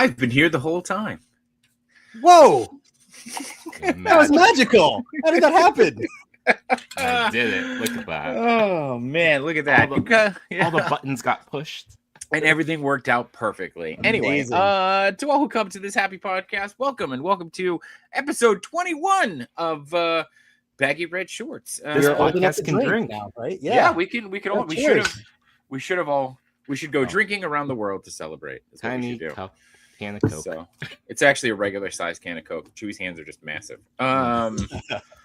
I've been here the whole time. Whoa! That was magical. How did that happen? I did it. Look at that. Oh man, look at that. All the buttons got pushed. And everything worked out perfectly. Anyway, Amazing. to all who come to this happy podcast, welcome to episode 21 of Baggy Red Shorts. This podcast can drink now, right? Yeah, we can all. We should go drinking around the world to celebrate. That's what we Tiny should do. cup, can of Coke. So it's actually a regular size can of Coke. Chewy's hands are just massive.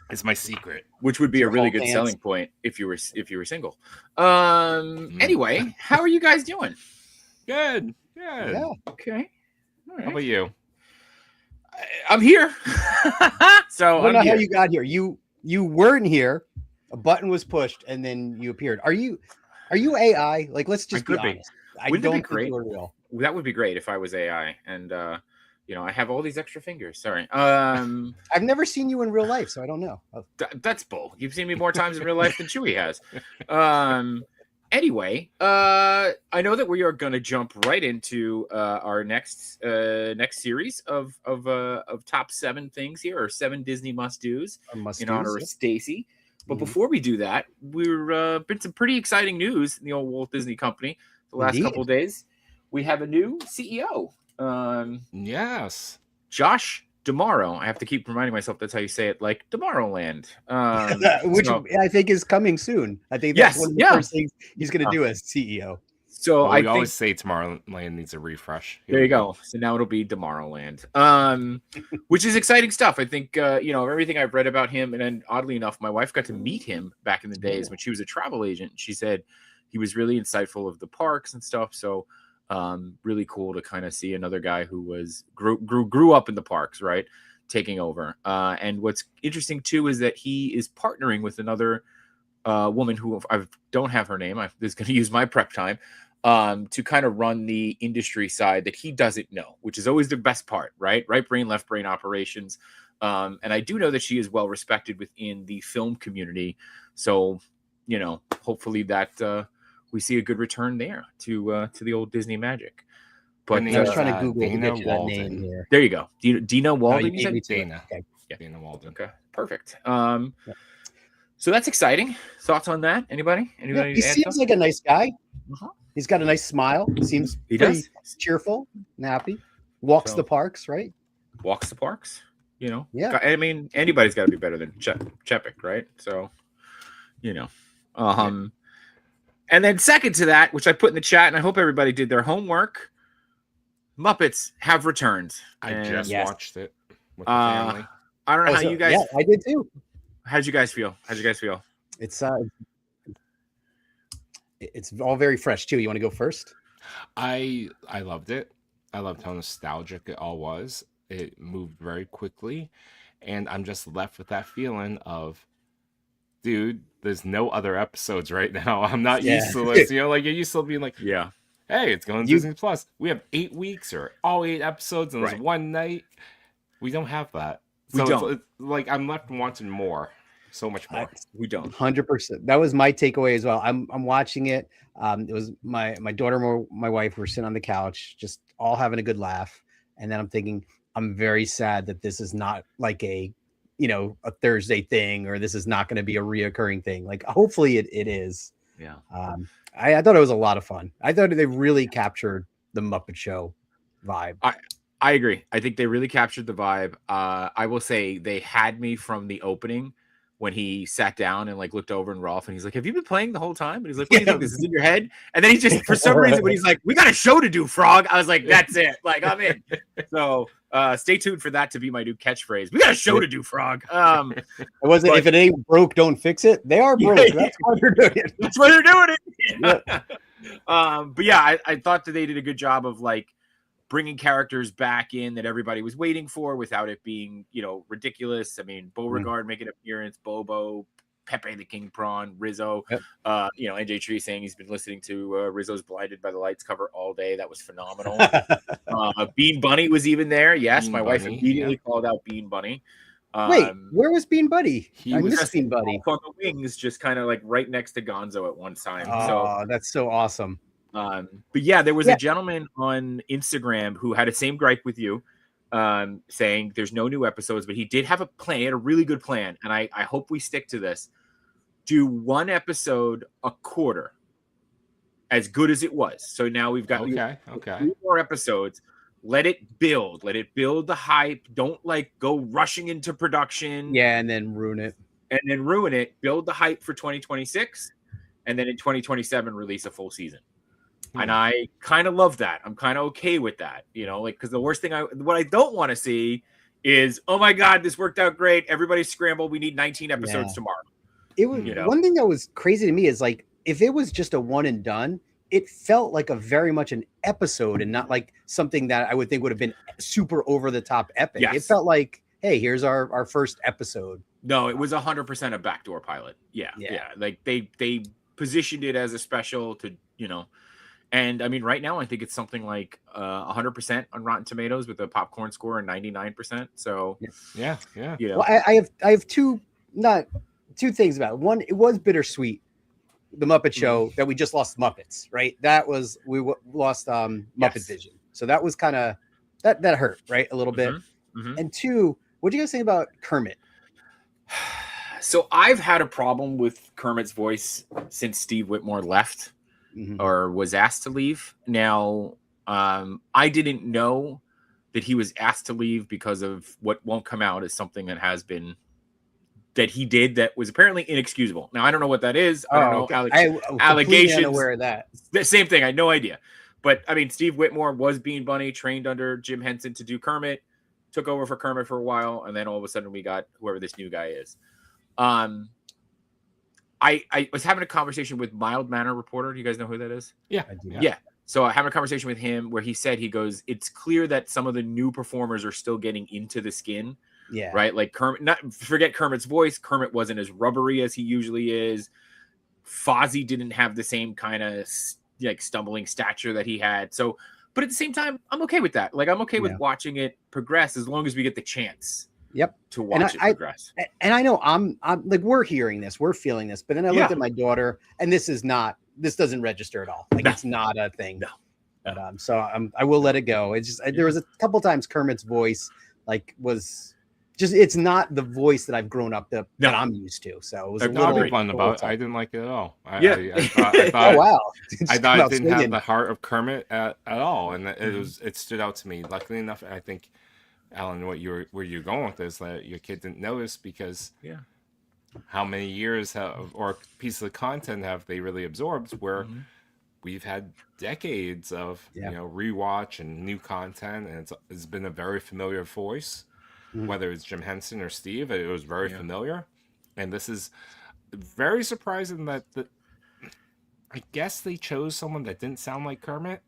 It's my secret. Which would be a really good selling point if you were single. Anyway, how are you guys doing? Good. Yeah. Okay. All right. How about you? I'm here. So I don't know here. how you got here. You weren't here. A button was pushed, and then you appeared. Are you AI? Like, let's just be honest. I Wouldn't it be don't think you're real. That would be great if I was AI, and I have all these extra fingers. Sorry. I've never seen you in real life, so I don't know. That's bull. You've seen me more times in real life than Chewy has. Anyway, I know that we are going to jump right into our next series of top 7 things here, or 7 Disney must-dos in honor of Stacy. But before we do that, we're been some pretty exciting news in the old Walt Disney Company the last couple of days. We have a new CEO. Yes, Josh Tomorrow. I have to keep reminding myself that's how you say it, like Tomorrowland. Which I think is coming soon. I think that's one of the first things he's going to do as CEO. So well, I always say Tomorrowland needs a refresh. There you go. So now it'll be Tomorrowland, which is exciting stuff. I think everything I've read about him, and then oddly enough, my wife got to meet him back in the days when she was a travel agent. She said he was really insightful of the parks and stuff. So really cool to kind of see another guy who grew up in the parks, right, taking over. And what's interesting too is that he is partnering with another woman who I don't have her name. I'm just going to use my prep time to kind of run the industry side that he doesn't know, which is always the best part, right? Right brain, left brain operations. And I do know that she is well respected within the film community. So, hopefully that we see a good return there to the old Disney magic. But I was trying to Google Dana to get you that Walden. name here. There you go. Dina Walden. No, you Dana. Okay. Yeah. Dana Walden. Okay, perfect. So that's exciting. Thoughts on that? Anybody? Yeah, he seems like a nice guy. Uh-huh. He's got a nice smile. Seems He pretty does. cheerful and happy. Walks the parks, right? Walks the parks. Yeah. I mean, anybody's got to be better than Chepik, right? So, And then second to that, which I put in the chat, and I hope everybody did their homework, Muppets have returned. I just watched it with the Uh, family. I don't know how you guys. Yeah, I did too. How'd you guys feel? It's all very fresh too. You want to go first? I loved it. I loved how nostalgic it all was. It moved very quickly, and I'm just left with that feeling of, dude, there's no other episodes right now. I'm not used to this. Like you're used to being like, Yeah. hey, it's going to Disney Plus. We have 8 weeks or all 8 episodes in this one night. We don't have that. So We don't. It's like I'm left wanting more. So much more. We don't. 100%. That was my takeaway as well. I'm watching it. It was my daughter, my wife were sitting on the couch, just all having a good laugh. And then I'm thinking, I'm very sad that this is not like a Thursday thing, or this is not going to be a reoccurring thing. Like, hopefully it is. Yeah. I thought it was a lot of fun. I thought they really captured the Muppet Show vibe. I agree. I think they really captured the vibe. I will say they had me from the opening when he sat down and looked over at Rolf and he's like, "Have you been playing the whole time?" And he's like, "What do you think? This is in your head?" And then he just, for some reason, when he's like, "We got a show to do, Frog," I was like, "That's it. I'm in." So stay tuned for that to be my new catchphase. We got a show to do, Frog. It wasn't. If it ain't broke, don't fix it. They are broke. That's why they're doing it. That's why they're doing it. But yeah, I thought that they did a good job of bringing characters back in that everybody was waiting for without it being, ridiculous. I mean, Beauregard making an appearance, Bobo, Pepe the King Prawn, Rizzo. Yep. NJ Tree saying he's been listening to Rizzo's Blinded by the Lights cover all day. That was phenomenal. Bean Bunny was even there. Yes, Bean my wife Bunny, immediately called out Bean Bunny. Wait, where was Bean Buddy? He was missed Bean Buddy. On the wings, just kind of right next to Gonzo at one time. Oh, that's so awesome. But yeah, there was a gentleman on Instagram who had the same gripe with you, saying there's no new episodes, but he did have a plan. He had a really good plan, and I hope we stick to this. Do one episode a quarter, as good as it was. So now we've got 3 more episodes. Let it build the hype. Don't like go rushing into production. Yeah, and then ruin it. Build the hype for 2026, and then in 2027 release a full season. And I kind of love that. I'm kind of okay with that, like, because the worst thing what I don't want to see is, oh my God, this worked out great. Everybody scramble. We need 19 episodes tomorrow. It was one thing that was crazy to me is like, if it was just a one and done, it felt like a very much an episode and not like something that I would think would have been super over the top epic. Yes. It felt like, hey, here's our first episode. No, it was 100% a backdoor pilot. Yeah. Like they positioned it as a special to, and I mean, right now I think it's something like 100% on Rotten Tomatoes with a popcorn score and 99%. So yeah. Well, I have two things about it. One, it was bittersweet. The Muppet Show that we just lost Muppets, right? We lost Muppet Vision. So that was kind of that hurt, right? A little bit. And two, what do you guys think about Kermit? So I've had a problem with Kermit's voice since Steve Whitmore left or was asked to leave. Now, I didn't know that he was asked to leave because of what won't come out as something that has been that he did that was apparently inexcusable. Now, I don't know what that is. I don't know. Allegations. Unaware of that. The same thing. I had no idea. But, I mean, Steve Whitmore was Bean Bunny, trained under Jim Henson to do Kermit, took over for Kermit for a while, and then all of a sudden we got whoever this new guy is. I was having a conversation with Mild Manner Reporter. Do you guys know who that is? Yeah. Yeah. So I had a conversation with him where he goes, it's clear that some of the new performers are still getting into the skin. Yeah. Right. Like Kermit, forget Kermit's voice. Kermit wasn't as rubbery as he usually is. Fozzie didn't have the same kind of like stumbling stature that he had. So, but at the same time, I'm okay with that. Like, I'm okay with watching it progress as long as we get the chance. To watch it progress. And I know I'm like, we're hearing this, we're feeling this, but then I looked at my daughter and this doesn't register at all. Like it's not a thing. No. But so I will let it go. It's just, there was a couple times Kermit's voice like was just, it's not the voice that I've grown up that I'm used to. So it was a little fun about it. I didn't like it at all. I thought, oh wow! I thought it didn't have the heart of Kermit at all, and it stood out to me. Luckily enough, I think, Alan, where you're going with this, that your kid didn't notice because how many years or pieces of content have they really absorbed? Where we've had decades of rewatch and new content, and it's been a very familiar voice. Whether it's Jim Henson or Steve, it was very familiar. And this is very surprising that I guess they chose someone that didn't sound like Kermit.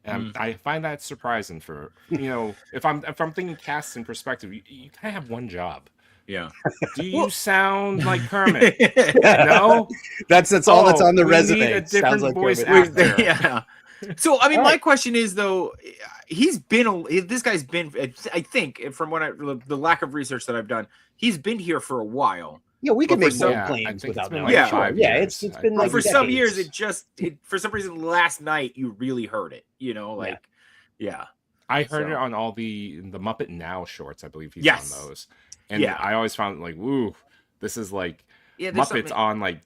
And I find that surprising for, if I'm thinking cast in perspective, you kind of have one job. Yeah. Do you sound like Kermit? No? That's all that's on the resume. Need a different voice Kermit. actor. Yeah. So, I mean, my question is, though, this guy's been, I think, from the lack of research that I've done, he's been here for a while. Yeah, we can make some claims without knowing. Like 5 years. It's been like for decades. some years, for some reason, last night, you really heard it, I heard it on all the Muppet Now shorts. I believe he's on those. And I always found like, woo, this is like Muppets on like,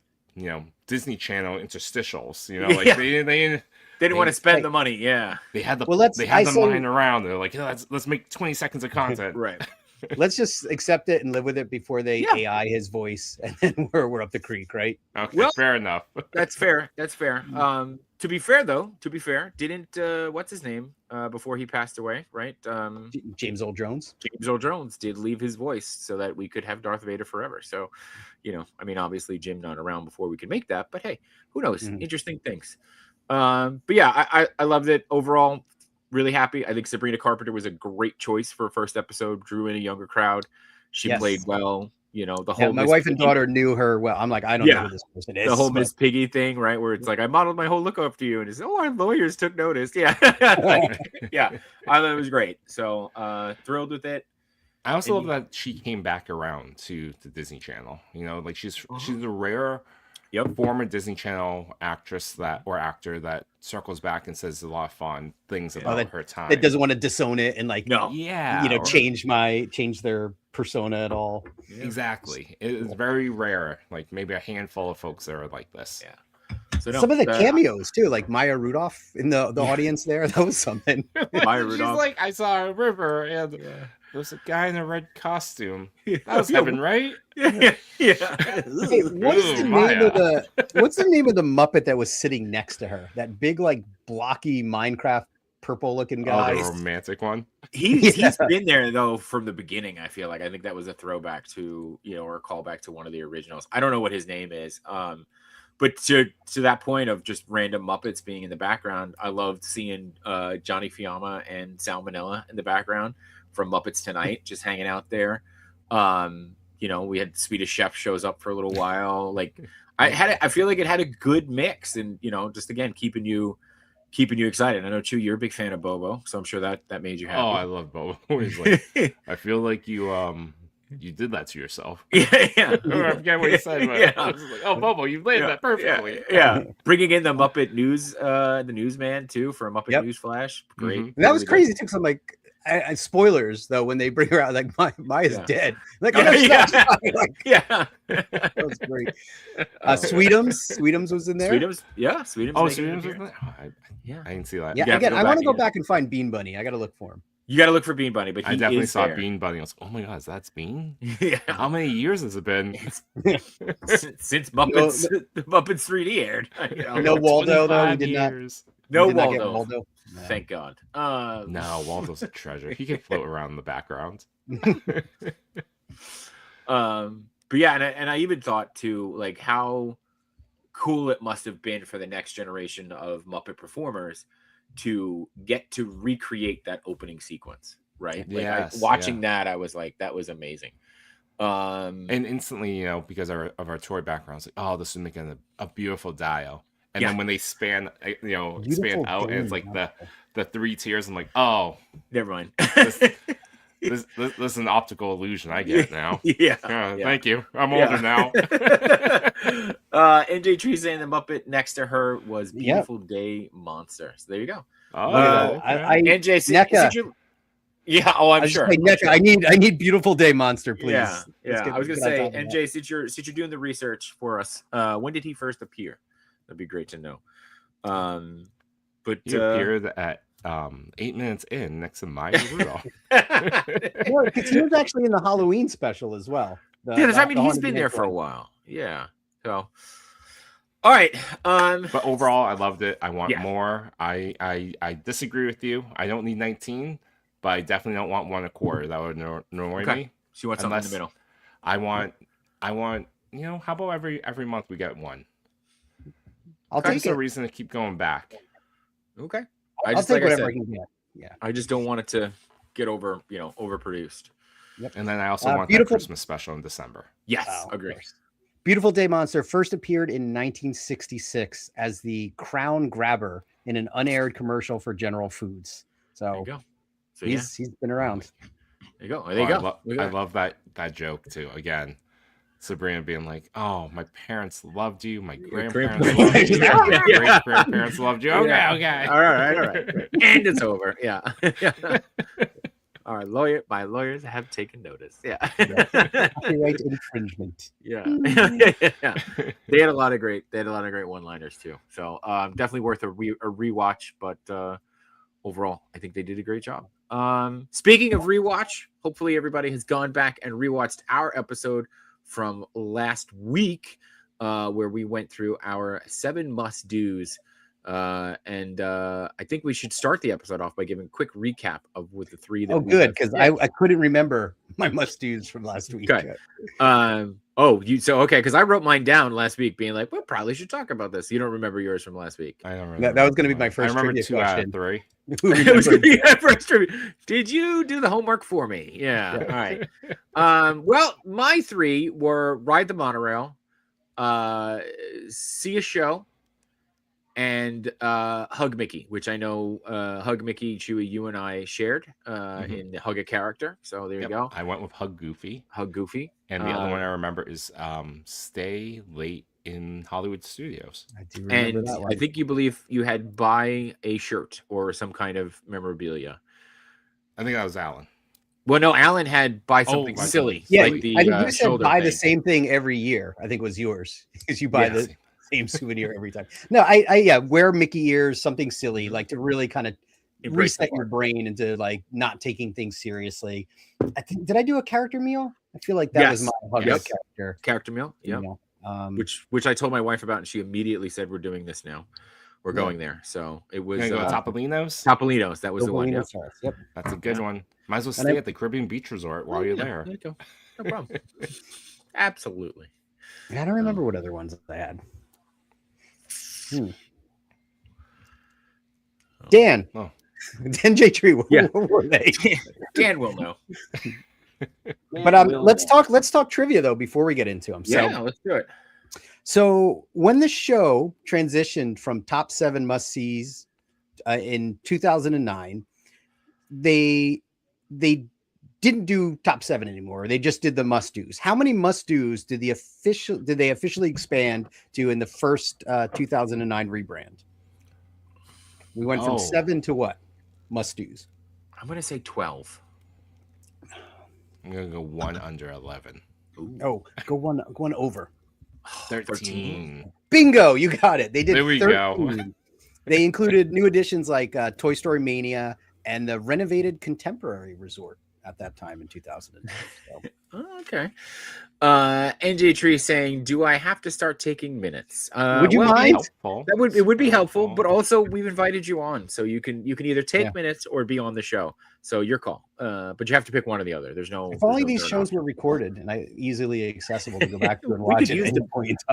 Disney Channel interstitials, like they didn't want to spend the money. Yeah. They had the line around. They're like, let's make 20 seconds of content. Right. Let's just accept it and live with it before they AI his voice, and then we're up the creek, right? Okay, well, fair enough. That's fair. To be fair, though, didn't what's his name before he passed away, right? James Earl Jones. James Earl Jones did leave his voice so that we could have Darth Vader forever. So, I mean, obviously Jim not around before we could make that, but hey, who knows? Interesting things. But yeah, I loved it overall. Really happy. I think Sabrina Carpenter was a great choice for a first episode. Drew in a younger crowd. She played well. The whole my wife and daughter knew her well. I'm like, I don't know who this person is. The whole Miss Piggy thing, right? Where it's like I modeled my whole look up to you, and it's our lawyers took notice. Yeah, yeah. I thought it was great. So thrilled with it. I also love that she came back around to the Disney Channel. Like she's a rare Yep. former Disney Channel actress or actor that circles back and says a lot of fun things Yeah. about her time. That doesn't want to disown it and like No. Yeah, change their persona at all. Yeah. exactly. It's very rare. Like maybe a handful of folks that are like this. Yeah. So no, Some of the cameos too, like Maya Rudolph in the audience there. That was something. Maya She's Rudolph. like, I saw a river and Yeah. there was a guy in a red costume. That was heaven, right? Yeah. Hey, what's the name of the Muppet that was sitting next to her? That big, like blocky Minecraft purple looking guy. Oh, the romantic one. He's been there though from the beginning. I feel like I think that was a throwback to or a callback to one of the originals. I don't know what his name is. But to that point of just random Muppets being in the background, I loved seeing Johnny Fiamma and Sal Manella in the background from Muppets Tonight, just hanging out there. We had Swedish Chef shows up for a little while. Like I feel like it had a good mix, and just again keeping you excited. I know Chu, you're a big fan of Bobo, so I'm sure that made you happy. Oh, I love Bobo. He's like, I feel like you did that to yourself. Yeah. I forget what you said. But I was like, oh, Bobo, you played that perfectly. Yeah. Bringing in the Muppet News, the newsman too for a Muppet News Flash. Great. Mhm. That was crazy too. Because I'm like, spoilers though when they bring her out, like Maya's dead. Like, oh no, she's not. That was great. Sweetums was in there. Sweetums, yeah. Sweetums. Oh, Sweetums was in there. I didn't see that. Yeah, again, I want to go back and find Bean Bunny. I got to look for him. You got to look for Bean Bunny, but I definitely saw Bean Bunny. I was like, oh my god, that's Bean? Yeah. How many years has it been? Since Muppets 3D aired. No Waldo though. We did not. No Waldo. No. Thank God. No, Waldo's a treasure. He can float around in the background. But yeah, and I even thought too, like how cool it must have been for the next generation of Muppet performers to get to recreate that opening sequence, right? Like watching that, I was like, that was amazing. And instantly, because of our toy backgrounds, like, oh, this is making a beautiful dial. And then when they span out, and it's like the 3 tiers, I'm like, oh, never mind. This is an optical illusion. I get it now. Yeah. Thank you. I'm older now. NJ Tree saying the Muppet next to her was Beautiful Day Monster. So there you go. Oh, NJ, yeah. Oh, I'm sure. I need Beautiful Day Monster, please. Yeah. I was gonna say, NJ, since you're doing the research for us, when did he first appear? That'd be great to know. But he appeared at 8 minutes in next to Maya Rudolph. Because he was actually in the Halloween special as well. He's been there for a while. Yeah. So, all right. But overall, I loved it. I want more. I disagree with you. I don't need 19, but I definitely don't want 1 1/4. That would annoy me. So you want something in the middle? I want. How about every month we get 1? I'll take a reason to keep going back. Okay. I'll take whatever I can get. Yeah. I just don't want it to get overproduced. Yep. And then I also want that Christmas special in December. Yes, agree. Beautiful Day Monster first appeared in 1966 as the crown grabber in an unaired commercial for General Foods. So there you go. So he's been around. There you go. There you go. I love that joke too. Again, Sabrina being like, "Oh, my parents loved you. My grandparents loved you. My great-grandparents loved you." Okay. All right. And it's over. Yeah. My lawyers have taken notice. Yeah. Copyright infringement. Yeah. They had a lot of great one-liners too. So definitely worth a rewatch. But overall, I think they did a great job. Speaking of rewatch, hopefully everybody has gone back and rewatched our episode from last week, where we went through our 7 must-dos. And I think we should start the episode off by giving a quick recap with the 3 that good, because I couldn't remember my must-dos from last week. Okay. Because I wrote mine down last week being like, we probably should talk about this. You don't remember yours from last week? I don't remember. That was going to be my first trivia 2 question. out of 3. It was going to be my first trivia. Did you do the homework for me? Yeah. All right. Well, my 3 were Ride the Monorail, See a Show, and Hug Mickey, which I know Hug Mickey, Chewy, you and I shared in the Hug a Character. So there you go. I went with Hug Goofy. Hug Goofy. And the other one I remember is Stay Late in Hollywood studios. I do remember And that one. I think you believe you had buy a shirt or some kind of memorabilia. I think that was Alan. Well, no, Alan had buy something buy silly, something Yeah, like the I think you said shoulder buy the thing. same thing every year. I think was yours because you buy Yeah. the same souvenir every time. No, I wear Mickey ears, something silly, like to really kind of Embrace the reset your brain into like not taking things seriously. I think did I do a character meal? I feel like that was Yes. my hug Yes. character meal. Yeah. meal. Which I told my wife about, and she immediately said, "We're doing this now. We're going there." So it was Gonna go Topolino's. Topolino's. That was the one. Yep. Yep. That's a good one. Might as well And stay at the Caribbean Beach Resort while you're there. There you go. No problem. Absolutely. I don't remember what other ones I had. Dan. Oh. Dan J. Tree. Yeah. What were they? Dan will know. But let's talk trivia though before we get into them. So, Yeah, let's do it. So when the show transitioned from top 7 must-sees in 2009, they didn't do top 7 anymore. They just did the must-dos. How many must-dos did they officially expand to in the first 2009 rebrand? We went from 7 to what? Must-dos. I'm gonna say 12. I'm gonna go 1 under 11. Ooh. Oh, go one over. 13. Bingo, you got it. They did. There we 13. go. They included new additions like Toy Story Mania and the renovated Contemporary Resort at that time in 2009. So. Oh, okay. NJ Tree saying, "Do I have to start taking minutes? Would you mind? It would be helpful, but also we've invited you on, so you can either take minutes or be on the show. So your call. But you have to pick one or the other. There's no. If only these shows were recorded and easily accessible to go back to and watch it.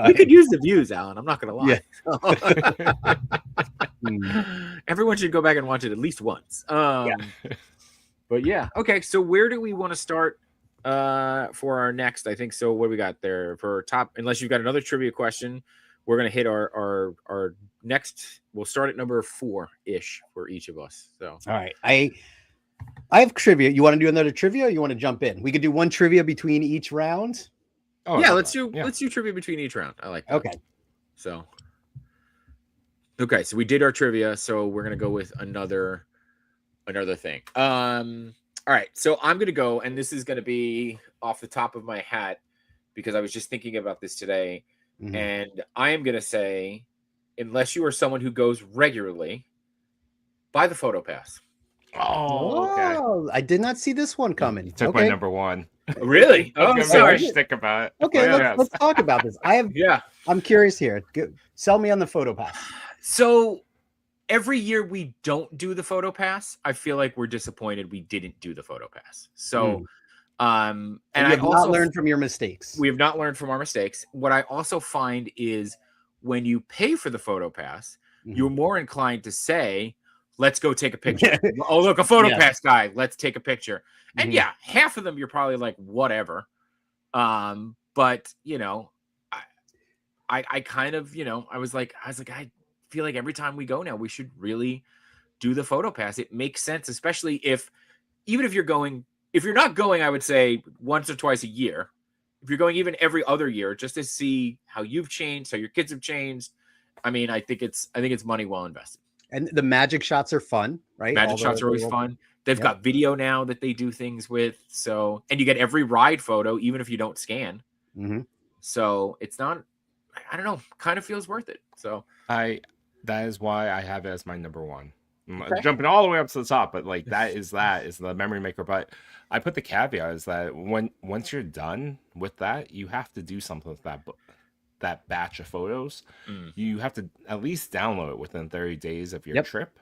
We could use the views, Alan. I'm not gonna lie. Yeah. Everyone should go back and watch it at least once. But yeah, okay. So where do we want to start for our next? I think so. What do we got there for top? Unless you've got another trivia question, we're gonna hit our next. We'll start at number 4-ish for each of us. So all right, I have trivia. You want to do another trivia? Or you want to jump in? We could do one trivia between each round. Oh yeah, let's do trivia between each round. I like that. Okay. So we did our trivia, so we're gonna go with another thing. All right, so I'm gonna go, and this is gonna be off the top of my hat because I was just thinking about this today, and I am gonna say, unless you are someone who goes regularly, buy the photo pass. Oh, okay. I did not see this one coming. You took my number 1. Really? Oh, sorry. Think about it. Okay, let's talk about this. I'm curious here. Sell me on the photo pass. So every year we don't do the photo pass, I feel like we're disappointed we didn't do the photo pass. So and I have not learned from your mistakes. We have not learned from our mistakes. What I also find is when you pay for the photo pass, you're more inclined to say, let's go take a picture. Oh, look, a photo pass guy. Let's take a picture. And yeah, half of them you're probably like, whatever. But I kind of, I was like, I feel like every time we go now, we should really do the photo pass. It makes sense, especially if you're not going, I would say once or twice a year. If you're going even every other year, just to see how you've changed, how your kids have changed. I mean, I think it's money well invested. And the magic shots are fun, right? Magic shots are always fun. They've got video now that they do things with. So, and you get every ride photo, even if you don't scan. So it's not, I don't know, kind of feels worth it. So that is why I have it as my number 1. I'm jumping all the way up to the top, but like that is the memory maker. But I put the caveat is that once you're done with that, you have to do something with that batch of photos. You have to at least download it within 30 days of your trip.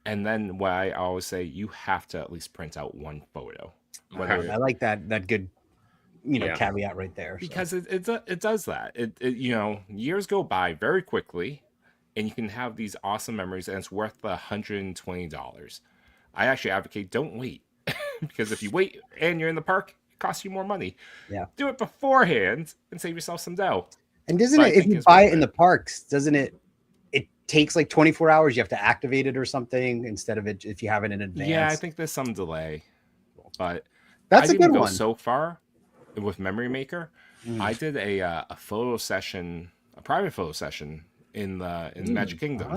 And then what I always say, you have to at least print out one photo. I like that good caveat right there. Because it does that. It years go by very quickly, and you can have these awesome memories, and it's worth $120. I actually advocate don't wait, because if you wait and you're in the park, it costs you more money. Yeah, do it beforehand and save yourself some dough. And if you buy it in the parks, doesn't it? It takes like 24 hours. You have to activate it or something instead of it if you have it in advance. Yeah, I think there's some delay, but that's a good one. So far with Memory Maker, Mm. I did a photo session, a private photo session in Magic Kingdom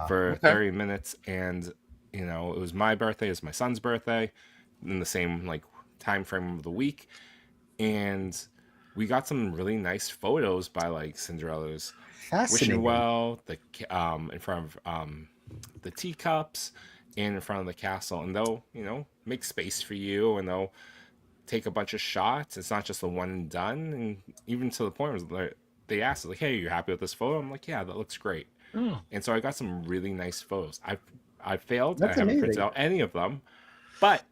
for okay. 30 minutes, and it was my birthday, it was my son's birthday, in the same like time frame of the week, and we got some really nice photos by like Cinderella's wishing Fascinating. well, in front of the teacups, and in front of the castle, and they'll make space for you, and they'll take a bunch of shots. It's not just the one and done, and even to the point where they asked like, "Hey, you're happy with this photo?" I'm like, "Yeah, that looks great." Oh. And so I got some really nice photos. I failed. That's I haven't amazing. printed out any of them, but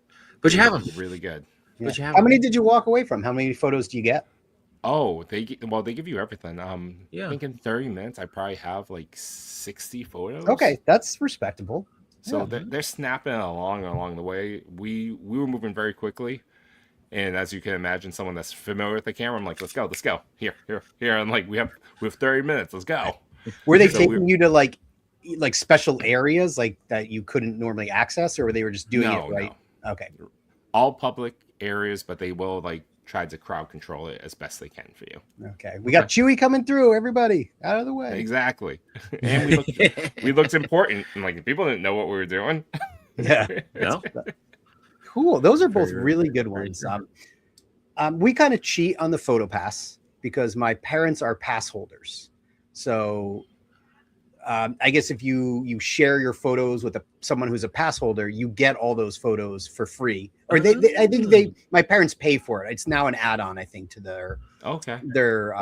But you they have look them. really good. Yeah. But you have How many them. did you walk away from? How many photos do you get? Oh, they give you everything. Yeah. I think in 30 minutes I probably have like 60 photos. Okay, that's respectable. So Yeah. they're snapping along the way. We were moving very quickly, and as you can imagine, someone that's familiar with the camera, I'm like, let's go, here, and like we have 30 minutes, let's go. Were they So taking you to like special areas like that you couldn't normally access, or they were just doing it right? No. Okay. All public areas, but they will like try to crowd control it as best they can for you. Okay. We got Chewy coming through. Everybody out of the way. Exactly. And we looked important, and like people didn't know what we were doing. Yeah. No? Cool. Those are both Very- really good very ones. true. We kind of cheat on the photo pass because my parents are pass holders. So I guess if you share your photos with someone who's a pass holder, you get all those photos for free. Or I think my parents pay for it. It's now an add-on, I think, to their Okay. their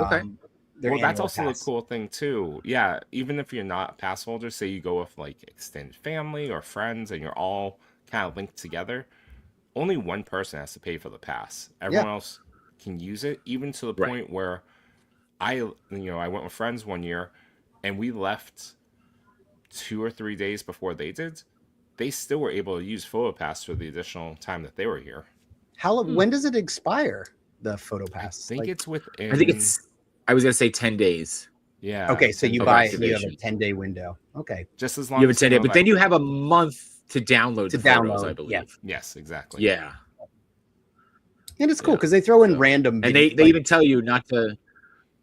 Well, that's also pass. the cool thing too. Yeah, even if you're not a pass holder, say you go with like extended family or friends, and you're all kind of linked together, only one person has to pay for the pass. Everyone else can use it, even to the point where I went with friends one year, and we left 2 or 3 days before they did. They still were able to use PhotoPass for the additional time that they were here. When does it expire? The photo pass? I think it's within. I think I was gonna say 10 days. Yeah. Okay, so you of buy it, you have a activation. 10-day window. Okay. Just as long You have a as 10 you day, know but that- then you have a month to download the photos, I believe. Yeah. Yes, exactly. Yeah. And it's cool Yeah. because they throw in So- random And they even tell you not to.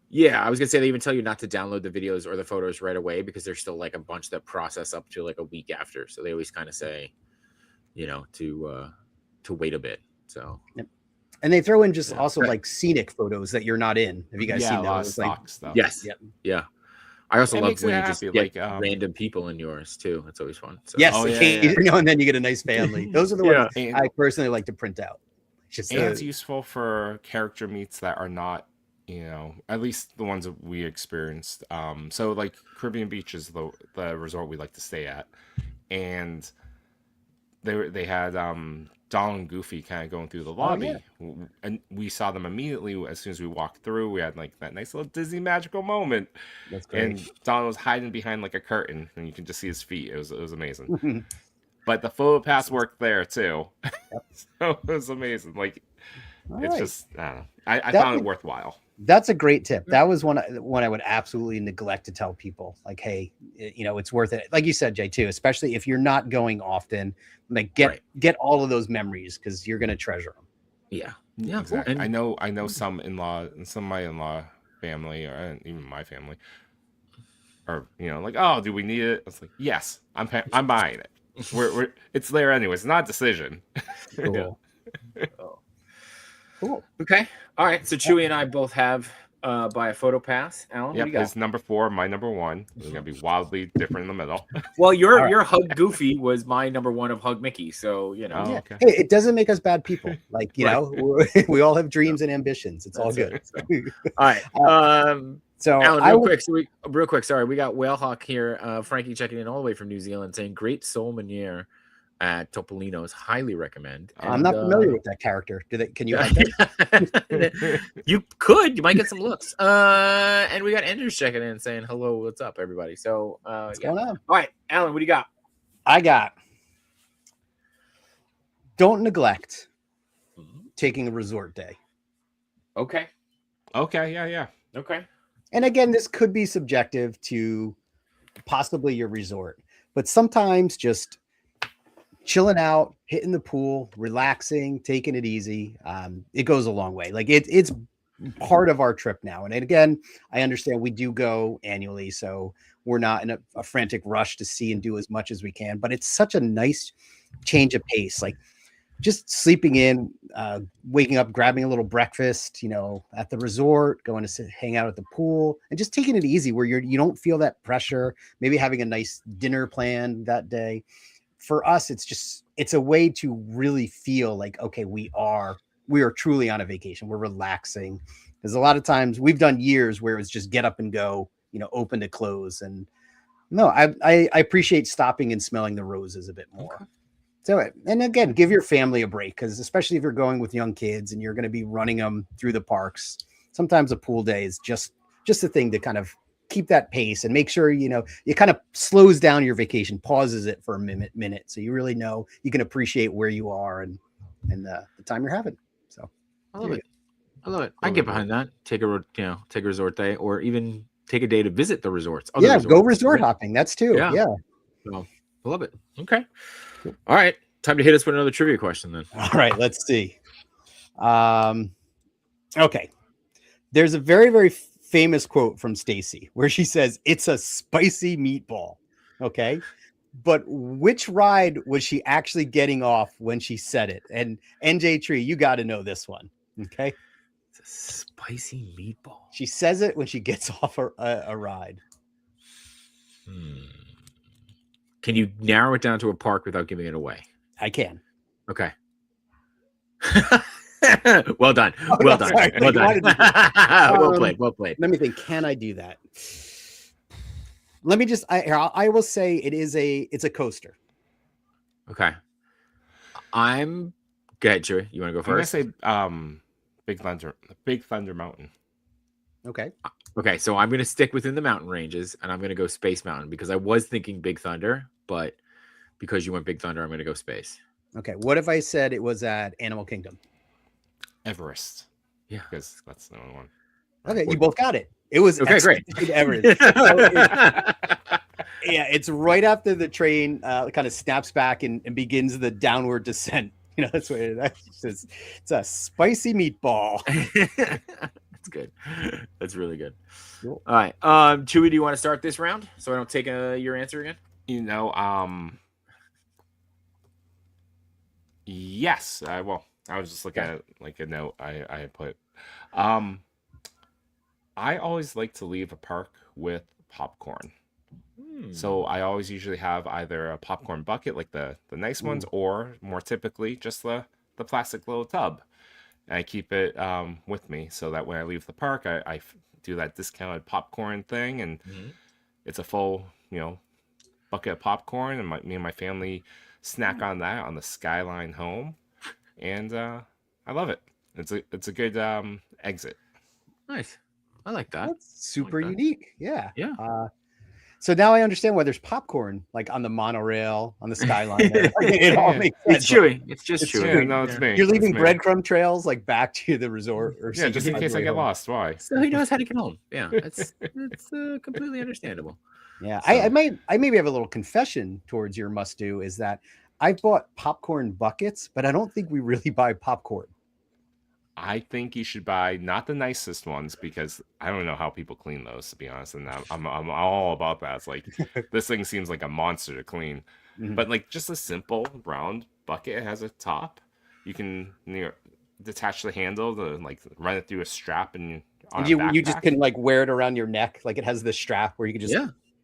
Yeah, I was gonna say they even tell you not to download the videos or the photos right away because there's still like a bunch that process up to like a week after. So they always kind of say, to wait a bit. So and they throw in just Yeah. also like scenic photos that you're not in. Have you guys Yeah, seen a lot of those? stock stuff. yes, Yep. yeah. I also It love makes when it you just happy, get like, random people in yours too. It's always fun. So. Yes, Oh, yeah, and then you get a nice family. Those are the ones And- I personally like to print out. Just And it's useful for character meets that are not, at least the ones that we experienced. So like Caribbean Beach is the resort we like to stay at, and they had Donald and Goofy kind of going through the lobby, and we saw them immediately as soon as we walked through. We had like that nice little Disney magical moment, That's great. and Donald was hiding behind like a curtain, and you can just see his feet. It was amazing. But the photo pass worked there too, so it was amazing. Like All it's right. just I don't know. I found it worthwhile. That's a great tip. That was one I would absolutely neglect to tell people. Like, hey, it's worth it. Like you said, Jay, too, especially if you're not going often. Like, get all of those memories because you're gonna treasure them. Yeah. Yeah. Exactly. And I know some of my in-law family, or even my family, or like, oh, do we need it? It's like, yes, I'm buying it. We're it's there anyway. It's not a decision. Cool. Cool. Okay. All right. So Chewy and I both have by a photo pass. Alan, what do Yep, you got? his number 4, my number 1. We're gonna be wildly different in the middle. Well, your All right. Hug Goofy was my number 1 of Hug Mickey. So Oh, Yeah. okay. Hey, it doesn't make us bad people. Like, Right. we all have dreams and ambitions. It's all That's good. All right. So Alan, I real would- quick. Real quick. Sorry, we got Whalehawk here. Frankie checking in all the way from New Zealand, saying great soul meunier at Topolino's. Highly recommend. I'm not familiar with that character. Can you? Help that? You could. You might get some looks. And we got Andrews checking in, saying hello. What's up, everybody? So, What's yeah. going on? All right, Alan, what do you got? I got. Don't neglect taking a resort day. Okay. Okay, yeah. Okay. And again, this could be subjective to possibly your resort, but sometimes just chilling out, hitting the pool, relaxing, taking it easy. It goes a long way. Like it's part of our trip now. And again, I understand we do go annually, so we're not in a frantic rush to see and do as much as we can. But it's such a nice change of pace. Like just sleeping in, waking up, grabbing a little breakfast, at the resort, going to hang out at the pool, and just taking it easy where you don't feel that pressure. Maybe having a nice dinner planned that day. For us, it's a way to really feel like, okay, we are truly on a vacation. We're relaxing. Because a lot of times we've done years where it's just get up and go, open to close. And no, I appreciate stopping and smelling the roses a bit more. Okay. So, and again, give your family a break, because especially if you're going with young kids and you're going to be running them through the parks, sometimes a pool day is just a thing to kind of keep that pace and make sure, it kind of slows down your vacation, pauses it for a minute. So you really know you can appreciate where you are and the time you're having. So I love it. I get behind that. Take a resort day, or even take a day to visit the resorts. Resorts. Go resort hopping. That's too. Yeah. So, I love it. Okay. All right. Time to hit us with another trivia question then. All right. Let's see. Okay. There's a very, very famous quote from Stacy where she says, "It's a spicy meatball." Okay. But which ride was she actually getting off when she said it? And NJ Tree, you got to know this one. Okay. It's a spicy meatball. She says it when she gets off a ride. Can you narrow it down to a park without giving it away? I can. Okay. Well done. Well done. Sorry. Well done. Well played. Let me think. Can I do that? Let me just. I will say it's a coaster. Okay. Go ahead, Chewy. You want to go first? I'm gonna say Big Thunder Mountain. Okay. Okay, so I'm going to stick within the mountain ranges, and I'm going to go Space Mountain, because I was thinking Big Thunder, but because you went Big Thunder, I'm going to go Space. Okay. What if I said it was at Animal Kingdom? Everest. Yeah. Because that's the only one. Okay, you both got it. It was okay, great. Everest. It's right after the train kind of snaps back and begins the downward descent. That's what it is. It's a spicy meatball. That's good. That's really good. Cool. All right. Chewy, do you want to start this round so I don't take your answer again? Yes. I was just looking at like a note I put. I always like to leave a park with popcorn. So I always usually have either a popcorn bucket, like the nice ones, or more typically just the plastic little tub. And I keep it with me so that when I leave the park, I do that discounted popcorn thing, and it's a full, bucket of popcorn, and me and my family snack on that on the Skyline home, and I love it. It's a good exit. Nice. I like that. That's super unique. Yeah. Yeah. So now I understand why there's popcorn like on the monorail, on the Skyline. It all makes sense. It's chewy. It's just chewy. Yeah, no, it's me. You're leaving breadcrumb trails like back to the resort, or just in case I get lost. Why? So he knows how to get home. Yeah, it's completely understandable. Yeah, so. I maybe have a little confession towards your must do is that I bought popcorn buckets, but I don't think we really buy popcorn. I think you should buy not the nicest ones, because I don't know how people clean those, to be honest. And I'm all about that. It's like this thing seems like a monster to clean, but like just a simple round bucket. It has a top. You can detach the handle to like run it through a strap, and you just can like wear it around your neck. Like it has this strap where you can just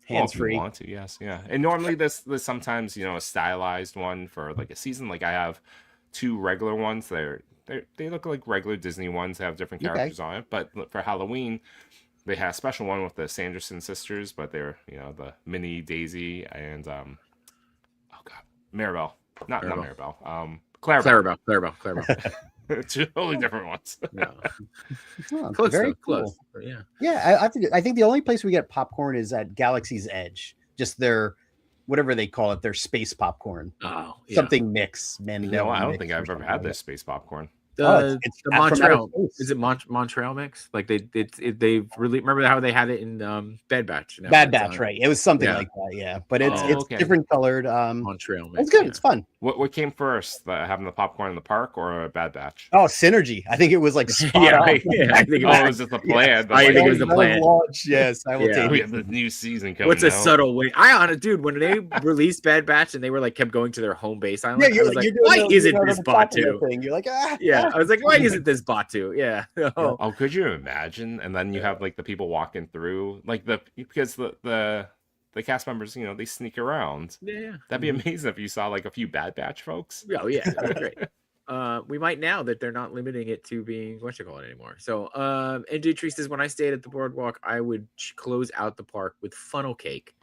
hands free. If you want to, yes, yeah. And normally this sometimes a stylized one for like a season. Like I have two regular ones. They look like regular Disney ones. They have different characters on it. But for Halloween, they had a special one with the Sanderson sisters, but they're the Minnie, Daisy, and Maribel. Not Maribel. Clarabelle. Two totally different ones. Close. Very cool. Yeah. I think the only place we get popcorn is at Galaxy's Edge. Just their whatever they call it, their space popcorn. Oh, something mix. No, I don't think I've ever had this space popcorn. It's The from outer Montreal, space. is it Montreal mix? Like they've really, remember how they had it in Bad Batch? Now Bad it's Batch, on right? It was something Yeah. like that, yeah. But it's Oh, okay. different colored. Montreal It's mix. good. yeah. It's fun. What came first, having the popcorn in the park or a Bad Batch? Oh, synergy! I think it was like spot Yeah, on. I think it Oh, was it was just a plan. I think it was the That plan. launch, yes, we simultaneously. have the new season coming What's a out. subtle way? Dude, when they released Bad Batch and they were like kept going to their home base island, Yeah, I was like, you're doing why the, isn't the this top of that Batu? thing. You're like, Yeah, I was like, why isn't this Batu? Yeah. Oh. Oh, could you imagine? And then you have like the people walking through, like because the cast members, they sneak around. Yeah. That'd be amazing if you saw like a few Bad Batch folks. Oh yeah, that'd be great. We might now that they're not limiting it to being anymore. So, and Dietrich says when I stayed at the boardwalk, I would close out the park with funnel cake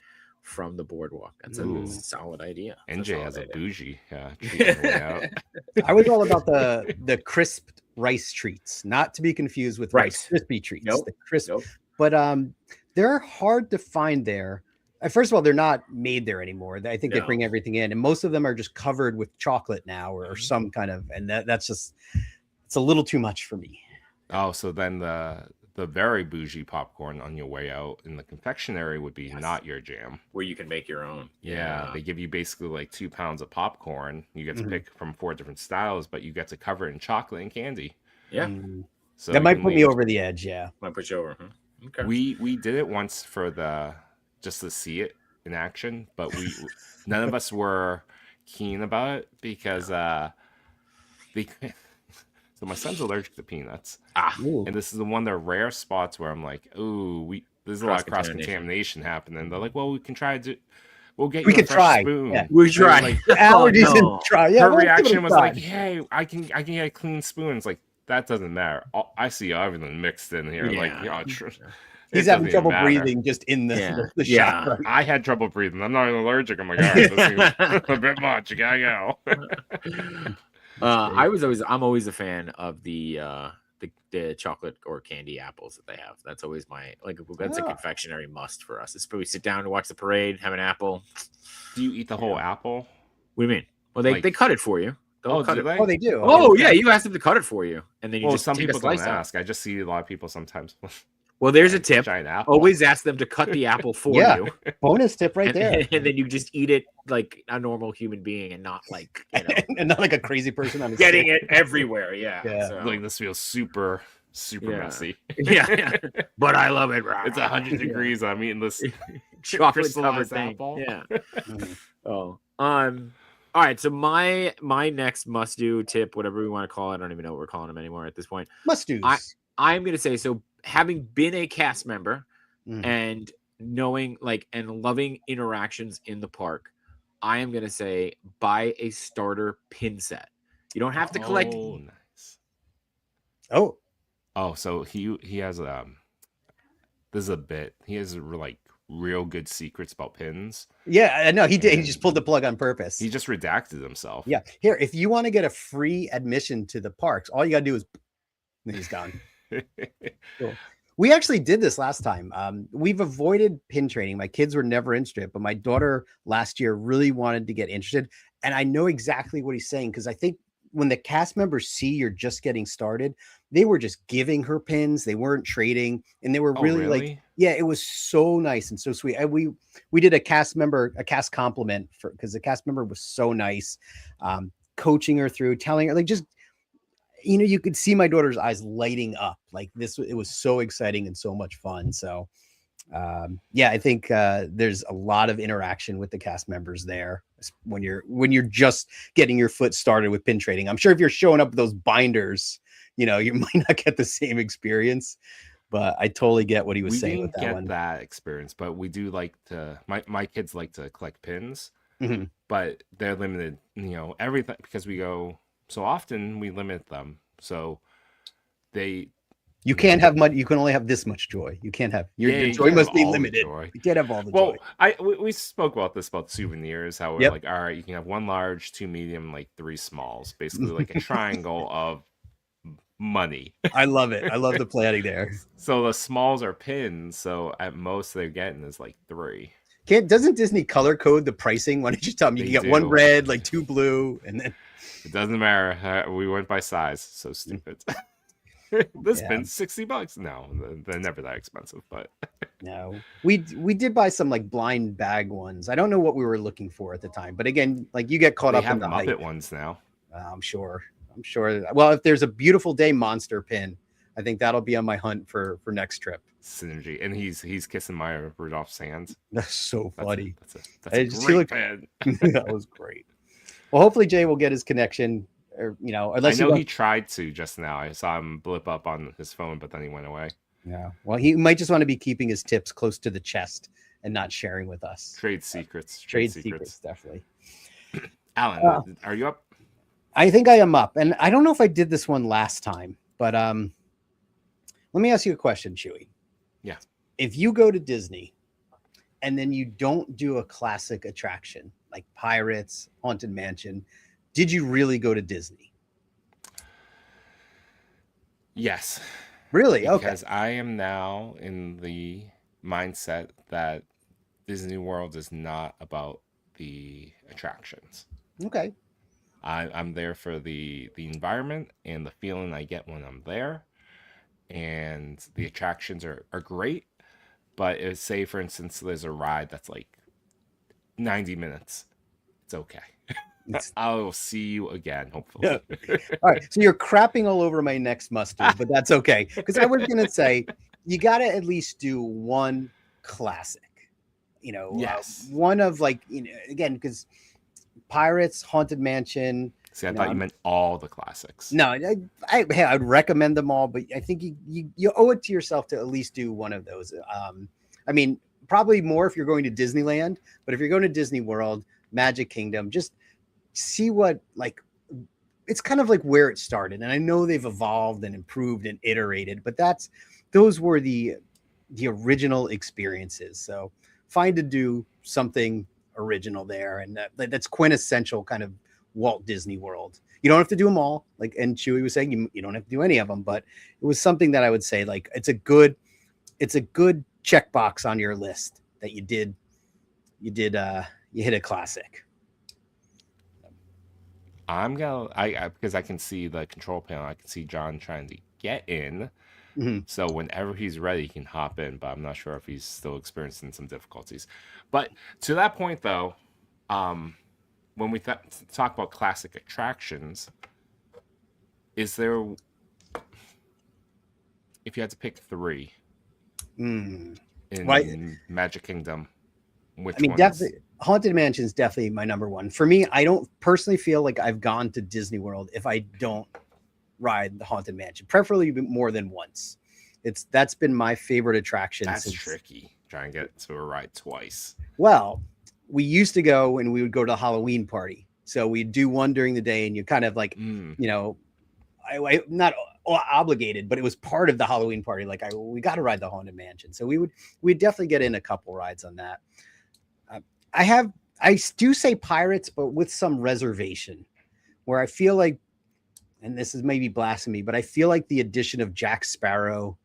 from the boardwalk. That's a solid idea. NJ has a bougie treat on the way out. I was all about the crisp rice treats, not to be confused with Rice Krispie treats. Nope. The crisp, Nope. but they're hard to find there. First of all, they're not made there anymore. I think they bring everything in, and most of them are just covered with chocolate now, or some kind of, and that's just, it's a little too much for me. Oh, so then the very bougie popcorn on your way out in the confectionery would be not your jam. Where you can make your own. Yeah, they give you basically like 2 pounds of popcorn. You get to pick from 4 different styles, but you get to cover it in chocolate and candy. Yeah. So that might put me over the edge. Yeah. Might put you over. Huh? Okay. We did it once for just to see it in action, but none of us were keen about it because so my son's allergic to peanuts. And this is one of the rare spots where I'm like, there's a lot of cross contamination happening. They're like, well, we can try to. We'll get you a fresh spoon. Yeah. We try. Like, allergies and try. Yeah, her reaction was like, hey, I can get a clean spoon. It's like, that doesn't matter. I see everything mixed in here. Like, he's having trouble breathing just in the shot. Right? I had trouble breathing. I'm not even allergic. I'm like, all right, this seems a bit much. You gotta go. I'm always a fan of the chocolate or candy apples that they have. That's always that's a confectionery must for us. It's we sit down to watch the parade, have an apple. Do you eat the whole apple? What do you mean? Well, they cut it for you. Cut it. Oh, they do. Oh, yeah, you asked them to cut it for you, and then you just some take people a slice don't out. ask. I just see a lot of people sometimes. Well, there's a tip. Giant apple. Always ask them to cut the apple for you. Bonus tip right there. And then you just eat it like a normal human being, and not like and not like a crazy person on getting it everywhere. Yeah. So. Like this feels super messy. Yeah. But I love it. It's 100 degrees. I'm eating this chocolate covered apple. thing. Yeah. All right. So my next must do tip, whatever we want to call it, I don't even know what we're calling them anymore at this point. Must do. I'm gonna say, so having been a cast member and knowing and loving interactions in the park, I am gonna say buy a starter pin set. You don't have to collect. Oh, nice. Oh, so he has this is a bit. He has real good secrets about pins. Yeah, I know he did. He just pulled the plug on purpose. He just redacted himself. Yeah. Here, if you want to get a free admission to the parks, all you gotta do is he's gone. Cool. We actually did this last time. We've avoided pin training. My kids were never interested, but my daughter last year really wanted to get interested. And I know exactly what he's saying, because I think when the cast members see you're just getting started, they were just giving her pins. They weren't trading, and they were really? It was so nice and so sweet. We did a cast compliment because the cast member was so nice, coaching her through, telling her just. You could see my daughter's eyes lighting up like this. It was so exciting and so much fun. So, I think there's a lot of interaction with the cast members there when you're just getting your foot started with pin trading. I'm sure if you're showing up with those binders, you might not get the same experience. But I totally get what he was saying with that one. That experience, but we do like to. My kids like to collect pins, but they're limited. Everything, because we go. So often we limit them. So you can't have much. You can only have this much joy. You can't have your joy must be limited. You can't have all the joy. We spoke about this about souvenirs. How we're like, all right, you can have 1 large, 2 medium, 3 smalls. Basically, like a triangle of money. I love it. I love the planning there. So the smalls are pins. So at most they're getting is 3. Doesn't Disney color code the pricing? Why don't you tell them you can get 1 red, 2 blue, and then It doesn't matter. We went by size. So stupid. This bin's $60. No, they're never that expensive, but no, we did buy some like blind bag ones. I don't know what we were looking for at the time, but again, like you get caught they up have in the Muppet hype. ones now. I'm sure. Well, if there's a beautiful day monster pin, I think that'll be on my hunt for next trip. Synergy, and he's kissing Maya Rudolph's hands. That's so funny. That's a great pin. That was great. Well, hopefully Jay will get his connection, or unless I know he tried to just now. I saw him blip up on his phone, but then he went away. Yeah. Well, he might just want to be keeping his tips close to the chest and not sharing with us. Trade secrets. Trade secrets, definitely. Alan, are you up? I think I am up, and I don't know if I did this one last time, but let me ask you a question, Chewy. Yeah. If you go to Disney and then you don't do a classic attraction like Pirates, Haunted Mansion, did you really go to Disney? Yes. Really? Okay. Because I am now in the mindset that Disney World is not about the attractions. Okay. I'm there for the environment and the feeling I get when I'm there. And the attractions are great. But say, for instance, there's a ride that's like 90 minutes. It's okay. I'll see you again, hopefully. Yeah. All right. So you're crapping all over my next mustard, but that's okay. Because I was going to say, you got to at least do one classic. Yes. One of like, again, because Pirates, Haunted Mansion. See, I thought you meant all the classics. No, I'd recommend them all, but I think you owe it to yourself to at least do one of those. I mean, probably more if you're going to Disneyland, but if you're going to Disney World, Magic Kingdom, just see what, like, it's kind of like where it started. And I know they've evolved and improved and iterated, but those were the original experiences. So find to do something original there. And that's quintessential kind of Walt Disney World. You don't have to do them all, like, and Chewy was saying you don't have to do any of them, but it was something that I would say, like, it's a good checkbox on your list that you hit a classic. Because I can see the control panel, I can see John trying to get in. Mm-hmm. So whenever he's ready, he can hop in, but I'm not sure if he's still experiencing some difficulties. But to that point, though, when we talk about classic attractions, is there, if you had to pick three in Magic Kingdom, which ones? Definitely Haunted Mansion is definitely my number one. For me, I don't personally feel like I've gone to Disney World if I don't ride the Haunted Mansion, preferably more than once. That's been my favorite attraction. That's tricky. Trying to get to a ride twice. Well, we used to go and we would go to a Halloween party. So we'd do one during the day and you kind of like, I not obligated, but it was part of the Halloween party. Like we got to ride the Haunted Mansion. So we'd definitely get in a couple rides on that. I do say Pirates, but with some reservation where I feel like, and this is maybe blasphemy, but I feel like the addition of Jack Sparrow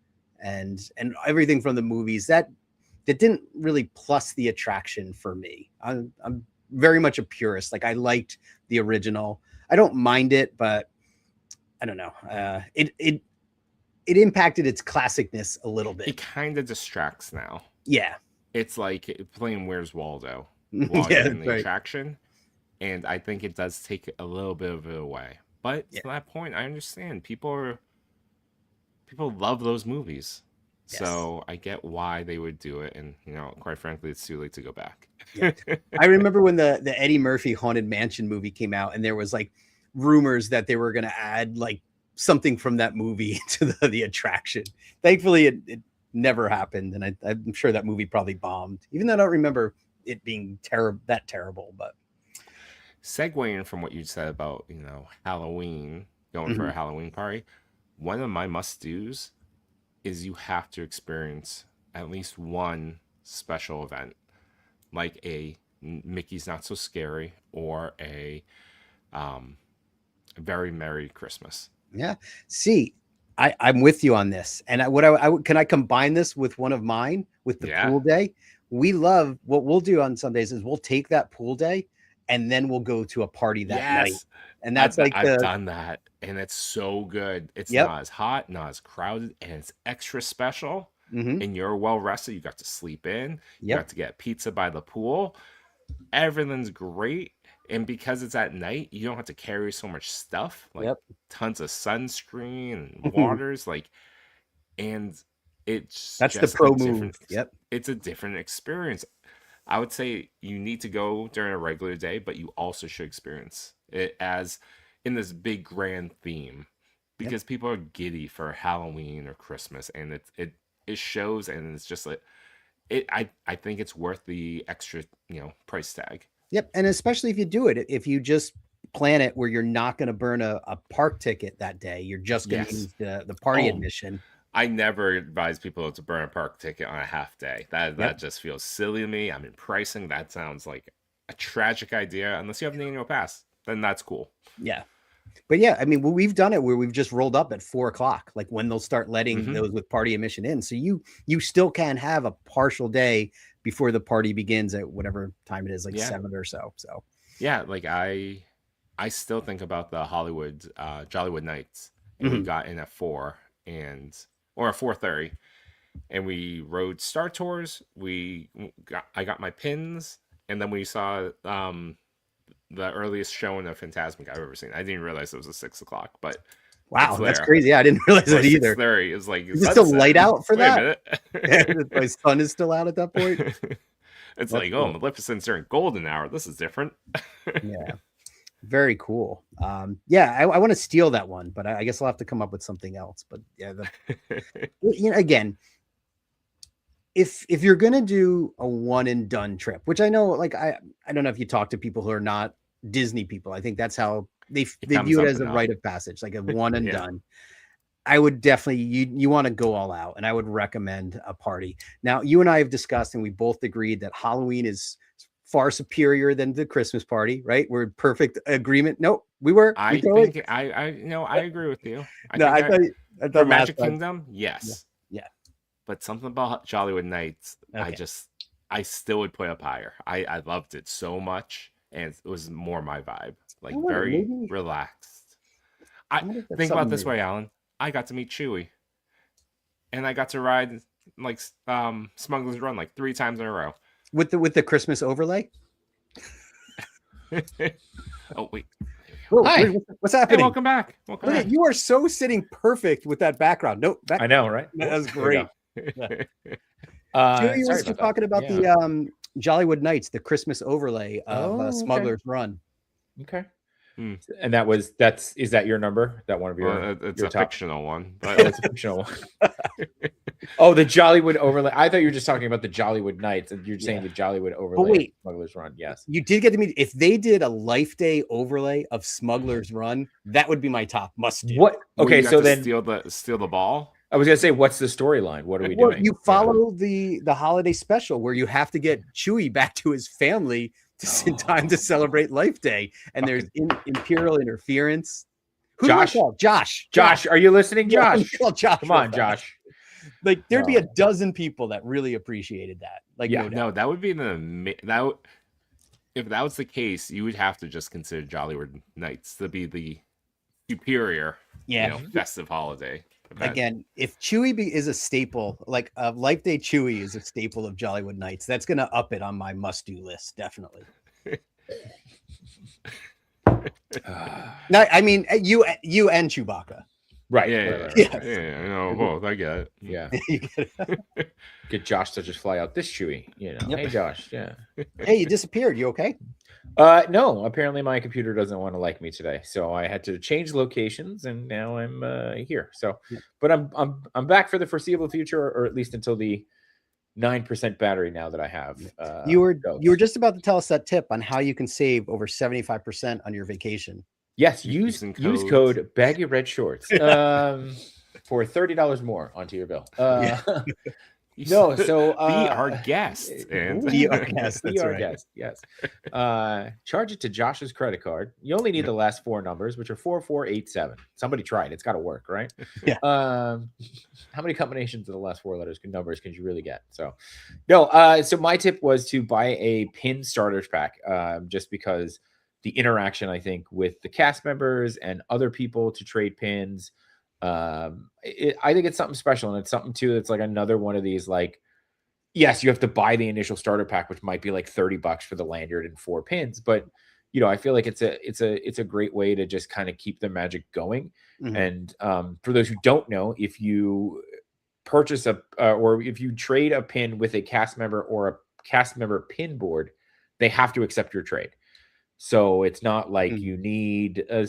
and everything from the movies that didn't really plus the attraction for me. I'm very much a purist. Like I liked the original. I don't mind it, but I don't know. It impacted its classicness a little bit. It kind of distracts now. Yeah. It's like playing Where's Waldo while you're in the right. attraction. And I think it does take a little bit of it away. But to that point, I understand. People love those movies. Yes. So I get why they would do it. And, quite frankly, it's too late to go back. Yeah. I remember when the Eddie Murphy Haunted Mansion movie came out and there was like rumors that they were going to add like something from that movie to the attraction. Thankfully, it never happened. And I'm sure that movie probably bombed, even though I don't remember it being terrible. But segueing from what you said about, Halloween, going for a Halloween party, one of my must-dos is you have to experience at least one special event, like a Mickey's Not So Scary or a Very Merry Christmas. Yeah. See, I'm with you on this. And can I combine this with one of mine with the pool day? We love what we'll do on Sundays is we'll take that pool day and then we'll go to a party that night. Yes. And that's like I've done that, and it's so good. It's Yep. not as hot, not as crowded, and it's extra special. Mhm. And you're well rested. You got to sleep in. You Yep. got to get pizza by the pool. Everything's great. And because it's at night, you don't have to carry so much stuff, like Yep. tons of sunscreen and waters, like, and it's That's the just pro a different move. Yep. it's a different experience. I would say you need to go during a regular day, but you also should experience it as in this big grand theme, because people are giddy for Halloween or Christmas, and it shows, and it's just like I think it's worth the extra, price tag. Yep. And especially if you do it, if you just plan it where you're not going to burn a park ticket that day, you're just going to Yes. use the party Oh, admission. I never advise people to burn a park ticket on a half day. That Yep. just feels silly to me. I mean, pricing, that sounds like a tragic idea. Unless you have an annual pass, then that's cool. Yeah. But yeah, I mean, we've done it where we've just rolled up at 4:00, like when they'll start letting those with party admission in. So you still can have a partial day before the party begins at whatever time it is, like 7 or so. So yeah, like I still think about the Hollywood Jollywood Nights, and we got in at 4 or at 4:30, and we rode Star Tours. I got my pins, and then we saw the earliest showing of Phantasmic I've ever seen. I didn't realize it was at 6:00, but wow, that's crazy. Yeah, I didn't realize that either. 6:30 is like, is it still light out for that? Minute. My sun is still out at that point. It's like, cool. Maleficent's during golden hour. This is different. Yeah, very cool. Yeah, I want to steal that one, but I guess I'll have to come up with something else. But yeah, again, if you're gonna do a one and done trip, which I know, like I don't know if you talk to people who are not Disney people, I think that's how they view it as a rite of passage, like a one and done. I would definitely, you want to go all out, and I would recommend a party. Now, you and I have discussed, and we both agreed that Halloween is far superior than the Christmas party, right? We're in perfect agreement. Nope, we were. I agree with you. I thought for Magic Kingdom, yes. Yeah. But something about Jollywood Nights, Okay. I still would put up higher. I loved it so much, and it was more my vibe, like very relaxed. I think about it this way, Alan. I got to meet Chewie, and I got to ride like Smuggler's Run like 3 times in a row with the Christmas overlay. Oh wait, hi, what's happening? Hey, welcome back. Look at, you are so sitting perfect with that background. Nope, I know, right? That was great. Chewie was talking about the Jollywood Nights, the Christmas overlay of Smuggler's Run. Okay. And is that your number? That one of your? It's your a fictional one. But... Oh, it's a fictional one. Oh, the Jollywood overlay. I thought you were just talking about the Jollywood Nights, and you're saying the Jollywood overlay. Oh, wait. Smuggler's Run. Yes, you did get to meet. If they did a Life Day overlay of Smuggler's Run, that would be my top must do. What? Okay, so then steal the ball. I was gonna say, what's the storyline? What are we doing? You follow the holiday special where you have to get Chewie back to his family in time to celebrate Life Day, and there's Imperial interference. Who Josh, are you listening, Josh? Josh, come on, Josh. Like there'd be a dozen people that really appreciated that. Like, no, that would be if that was the case, you would have to just consider Jollywood Nights to be the superior, festive holiday. Again, if Chewie is a staple, like Life Day Chewie is a staple of Jollywood Nights, that's going to up it on my must-do list, definitely. No, I mean you and Chewbacca. Right. Yeah. Well, I get it. Yeah. Get Josh to just fly out this Chewie. Hey, Josh. Yeah. Hey, you disappeared. You okay? No. Apparently, my computer doesn't want to like me today, so I had to change locations, and now I'm here. So, but I'm back for the foreseeable future, or at least until the 9% battery now that I have. You were just about to tell us that tip on how you can save over 75% on your vacation. Yes, use code Baggy Red Shorts for $30 more onto your bill. No, so be our guest. And Be our guest. be That's our right. guest. Yes. Charge it to Josh's credit card. You only need the last four numbers, which are 4487. Somebody tried. It's got to work, right? Yeah. How many combinations of the last four numbers can you really get? So, no. So my tip was to buy a pin starters pack, just because the interaction, I think, with the cast members and other people to trade pins. I think it's something special, and it's something too that's like another one of these, like, yes, you have to buy the initial starter pack, which might be like $30 for the lanyard and 4 pins, but I feel like it's a great way to just kind of keep the magic going. Mhm. And for those who don't know, if you purchase or if you trade a pin with a cast member or a cast member pin board, they have to accept your trade. So it's not like you need a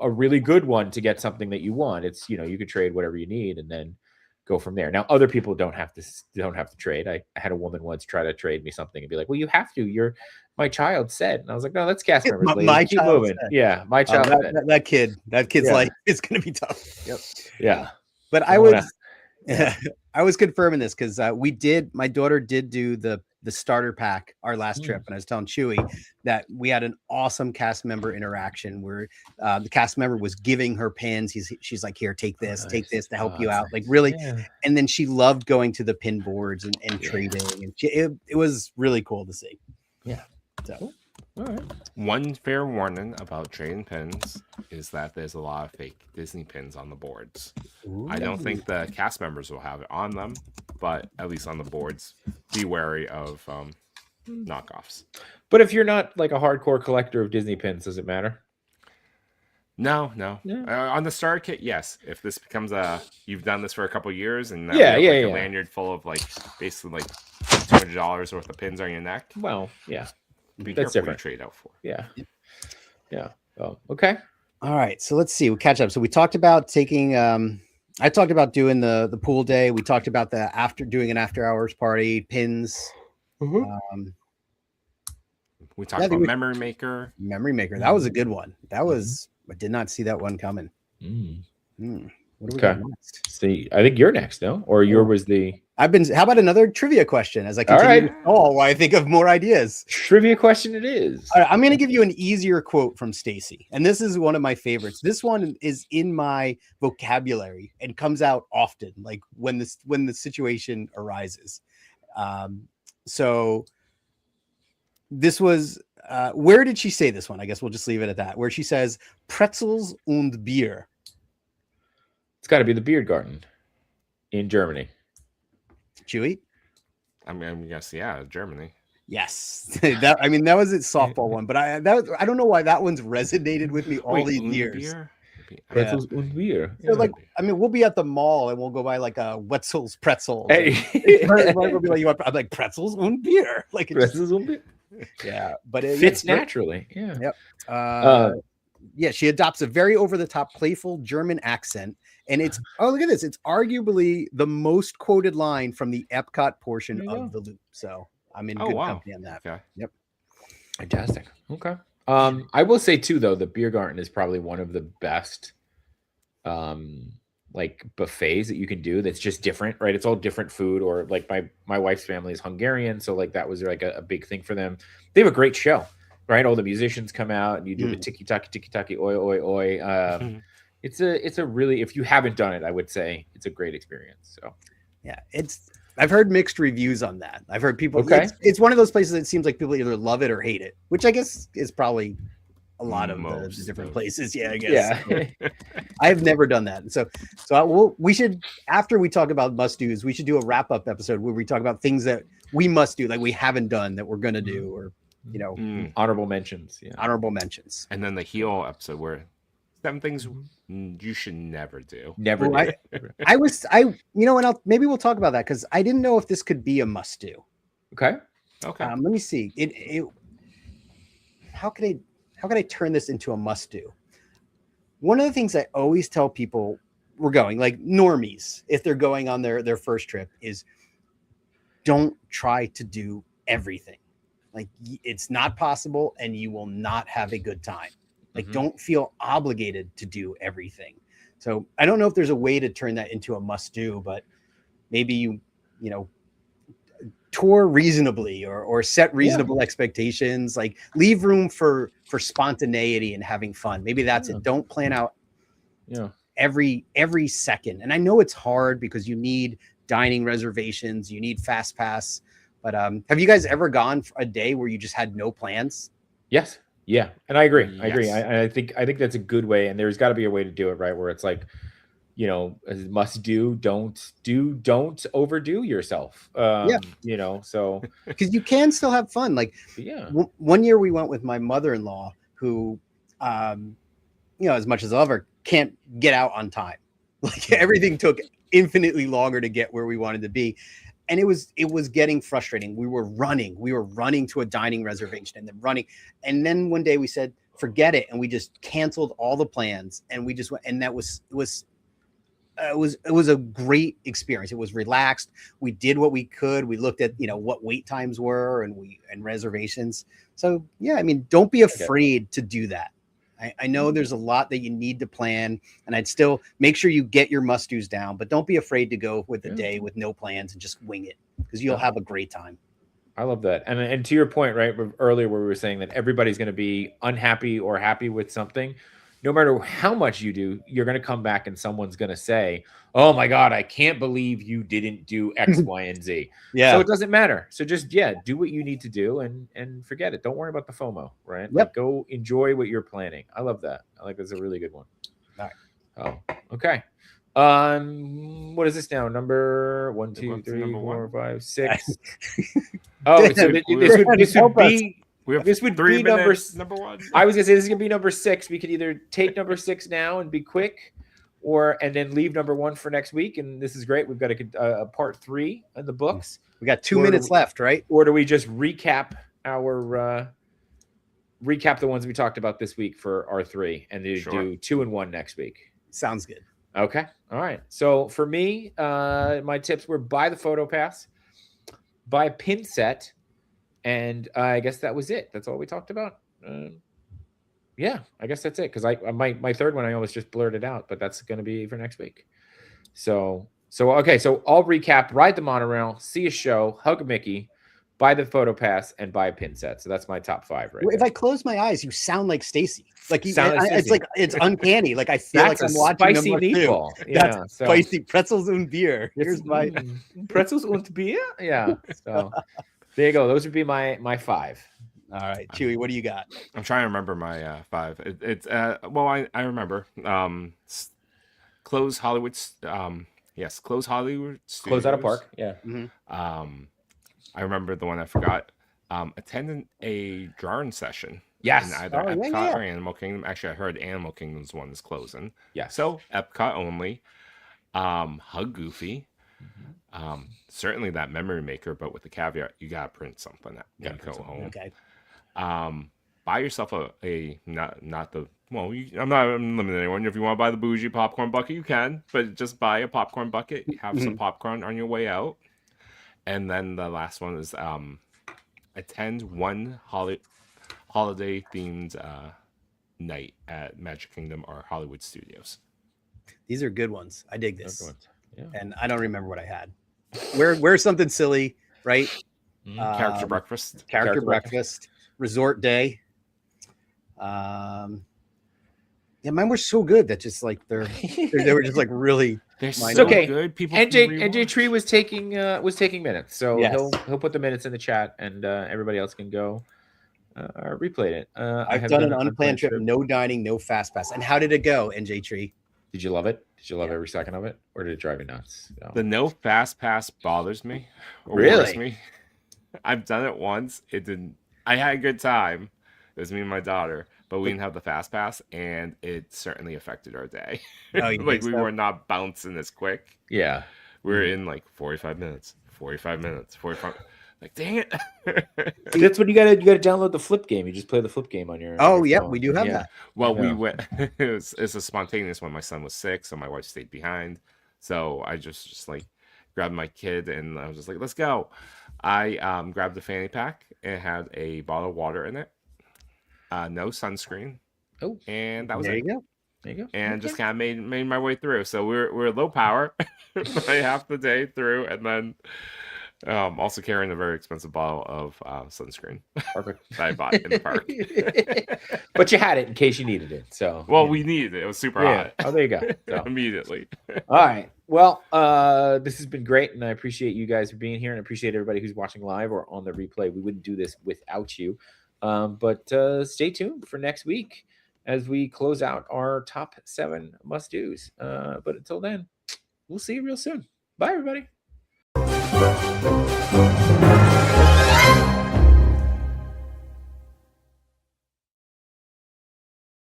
really good one to get something that you want. It's, you could trade whatever you need and then go from there. Now, other people don't have to trade. I had a woman once try to trade me something and be like, well, you have to, my child said. And I was like, no, that's cast members. My Keep child moving. said. Yeah. My child said. That kid's Yeah. life is going to be tough. Yep. Yeah. But I was confirming this because my daughter did do the starter pack our last trip, and I was telling Chewy that we had an awesome cast member interaction where the cast member was giving her pins. She's like, here, take this to help you out. Like, really. Yeah. And then she loved going to the pin boards and trading, and it was really cool to see. Yeah. So. All right. One fair warning about trading pins is that there's a lot of fake Disney pins on the boards. Ooh. I don't think the cast members will have it on them, but at least on the boards, be wary of knockoffs. But if you're not like a hardcore collector of Disney pins, does it matter? No. On the starter kit, yes. If this becomes you've done this for a couple of years and now a lanyard full of basically like $200 worth of pins on your neck. Well, yeah. That's different. Trade out for. Yeah. Oh, okay. All right. So let's see. We'll catch up. So we talked about taking. I talked about doing the pool day. We talked about doing an after hours party, pins. Mm-hmm. We talked about Memory Maker. Memory Maker. That was a good one. That was. I did not see that one coming. What do we got next? See, I think you're next, no? Or yours was the. How about another trivia question as I continue to while I think of more ideas? Trivia question it is. All right, I'm going to give you an easier quote from Stacy, and this is one of my favorites. This one is in my vocabulary and comes out often, like when the situation arises. So this was where did she say this one? I guess we'll just leave it at that. Where she says pretzels und Bier. It's got to be the Beard Garden in Germany. Chewy? I'm guess Germany. Yes. That was its softball one, but I don't know why that one's resonated with me all these years. Pretzels und Bier. So we'll be at the mall and we'll go buy like a Wetzel's pretzels. Hey. We'll be like, I'm like pretzels und Bier. Like pretzels und Bier. Yeah, but it fits naturally. Yeah. Yep. She adopts a very over-the-top, playful German accent. And it's look at this. It's arguably the most quoted line from the Epcot portion of the loop. So I'm in good company on that. Okay. Yep. Fantastic. Okay. I will say too, though, the Beer Garden is probably one of the best like buffets that you can do that's just different, right? It's all different food, or like my wife's family is Hungarian, so like that was like a big thing for them. They have a great show, right? All the musicians come out and you do the tiki-taki, oi, oi, oi. It's a really, if you haven't done it, I would say it's a great experience. So yeah, I've heard mixed reviews on that. I've heard people. Okay. It's one of those places that seems like people either love it or hate it, which I guess is probably a lot of the different places. Yeah, I guess. Yeah. I have never done that. So we should, after we talk about must-dos, we should do a wrap-up episode where we talk about things that we must do, like we haven't done that we're going to do, or, honorable mentions. Yeah. Honorable mentions. And then the heel episode where 7 things you should never do. Never do. Maybe we'll talk about that because I didn't know if this could be a must-do. Okay. Let me see. How could I turn this into a must-do? One of the things I always tell people we're going, like normies, if they're going on their first trip, is don't try to do everything. Like it's not possible and you will not have a good time. Like don't feel obligated to do everything. So I don't know if there's a way to turn that into a must-do, but maybe you tour reasonably or set reasonable expectations. Like leave room for spontaneity and having fun. Maybe that's it. Don't plan out every second. And I know it's hard because you need dining reservations, you need fast pass. But have you guys ever gone for a day where you just had no plans? Yes. Yeah. And I agree. Yes. I agree. I think that's a good way. And there's got to be a way to do it, right? Where it's like, must do, don't overdo yourself. So because you can still have fun. Like, one year we went with my mother-in-law who, as much as I'll ever, can't get out on time. Like everything took infinitely longer to get where we wanted to be. And it was getting frustrating. We were running to a dining reservation and then running. And then one day we said, forget it. And we just canceled all the plans and we just went. And it was a great experience. It was relaxed. We did what we could. We looked at, what wait times were and reservations. So yeah, I mean, don't be afraid to do that. I know there's a lot that you need to plan, and I'd still make sure you get your must-dos down, but don't be afraid to go with the day with no plans and just wing it because you'll have a great time. I love that. And to your point, right, earlier where we were saying that everybody's going to be unhappy or happy with something, no matter how much you do, you're going to come back and someone's going to say, oh my God, I can't believe you didn't do X, Y, and Z. Yeah. So it doesn't matter. So just, do what you need to do and forget it. Don't worry about the FOMO, right? Yep. Like, go enjoy what you're planning. I love that. I like that's a really good one. All right. Oh, okay. What is this now? Number 1, 2, 3, 4, 5, 6. Oh, so this would be number 1. I was gonna say this is gonna be number 6. We could either take number 6 now and be quick, and then leave number 1 for next week. And this is great. We've got a part 3 in the books. We got 2 minutes left, right? Or do we just recap the ones we talked about this week for our 3 and do 2 and 1 next week? Sounds good. Okay. All right. So for me, my tips were buy the photo pass, buy a pin set. And I guess that was it. That's all we talked about. I guess that's it. Because my third one I almost just blurted out, but that's going to be for next week. So okay. So I'll recap: ride the monorail, see a show, hug a Mickey, buy the photo pass, and buy a pin set. So that's my top 5 right If there. I close my eyes, you sound like Stacy. Like It's like it's uncanny. Like I feel that's like I'm watching spicy meatball. That's spicy pretzels and beer. Here's my pretzels and beer. Yeah. So. There you go. Those would be my 5. All right, Chewy, what do you got? I'm trying to remember my 5. I remember. Close Hollywood. Close Hollywood Studios. Close out a park. Yeah. Mm-hmm. I remember the one I forgot. Attended a drawing session. Yes. In either Epcot or Animal Kingdom. Actually, I heard Animal Kingdom's one is closing. Yeah. So Epcot only. Hug Goofy. Certainly that memory maker, but with the caveat, you gotta print something that you go home. Okay. Buy yourself I'm not limiting anyone. If you want to buy the bougie popcorn bucket, you can, but just buy a popcorn bucket. Have some popcorn on your way out, and then the last one is attend one holiday themed night at Magic Kingdom or Hollywood Studios. These are good ones. I dig this. Yeah. And I don't remember what I had. Wear something silly, right? Character breakfast. Character breakfast. Resort day. Yeah, mine were so good that just like they were just like really. They're so okay. Good. People. NJ Tree was taking minutes, so Yes. he'll put the minutes in the chat, and everybody else can go replay it. I've done an unplanned trip, no dining, no fast pass. And how did it go, NJ Tree? Did you love it? Did you love every second of it, or did it drive you nuts? No. The no fast pass bothers me. Really? Worries me. I've done it once. It didn't. I had a good time. It was me and my daughter, but we didn't have the fast pass, and it certainly affected our day. Oh, you like think we so? were not bouncing as quick. Yeah. We were in like 45 minutes. 45. Like, dang it. That's what you gotta download the flip game. You just play the flip game on your. Oh, your yeah, phone. we do have that. Well, Yeah. we went. It's a spontaneous one. My son was sick, so my wife stayed behind. So I just like grabbed my kid, and I was just like, "Let's go." I grabbed the fanny pack. It had a bottle of water in it. No sunscreen. Oh, and that was There it. you go. there you go. And just kind of made my way through. So we're low power by half the day through, and then Also carrying a very expensive bottle of sunscreen Perfect. that I bought in the park. But you had it in case you needed it. So Well, we needed it. It was super hot. Oh, there you go. So. Immediately. All right. Well, this has been great, and I appreciate you guys for being here, and I appreciate everybody who's watching live or on the replay. We wouldn't do this without you. But stay tuned for next week as we close out our top 7 must-dos. But until then, we'll see you real soon. Bye, everybody.